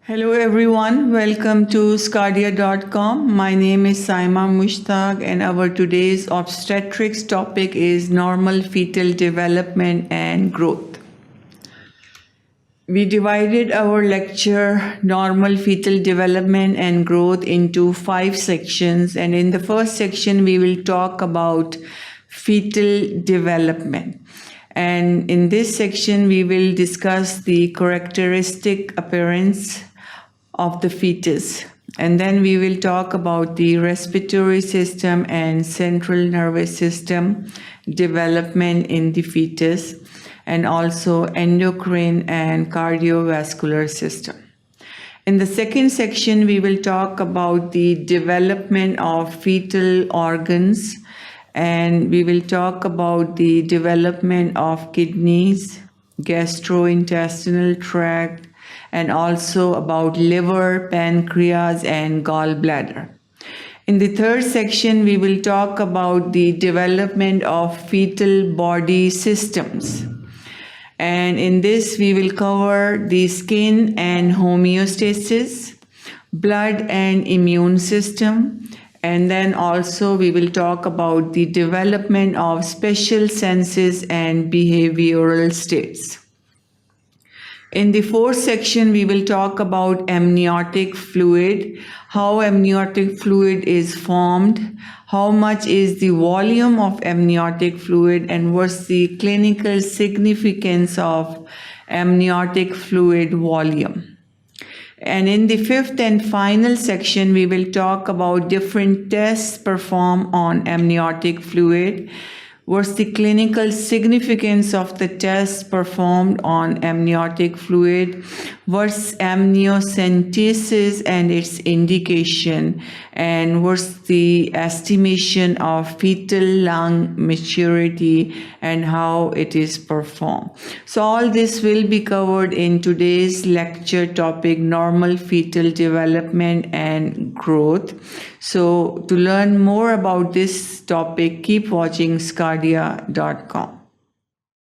Hello everyone, welcome to sqadia.com. My name is Saima Mushtaq and our today's obstetrics topic is normal fetal development and growth. We divided our lecture normal fetal development and growth into 5 sections, and in the first section we will talk about fetal development. And in this section we will discuss the characteristic appearance of the fetus, and then we will talk about the respiratory system and central nervous system development in the fetus, and also endocrine and cardiovascular system. In the second section we will talk about the development of fetal organs, and we will talk about the development of kidneys, gastrointestinal tract, and also about liver, pancreas, and gallbladder. In the third section, we will talk about the development of fetal body systems. And in this, we will cover the skin and homeostasis, blood and immune system, and then also we will talk about the development of special senses and behavioral states. In the fourth section, we will talk about amniotic fluid, how amniotic fluid is formed, how much is the volume of amniotic fluid, and what's the clinical significance of amniotic fluid volume. And in the fifth and final section, we will talk about different tests performed on amniotic fluid. What's the clinical significance of the test performed on amniotic fluid? What's amniocentesis and its indication? And what's the estimation of fetal lung maturity and how it is performed? So all this will be covered in today's lecture topic, normal fetal development and growth. So to learn more about this topic, keep watching sqadia.com.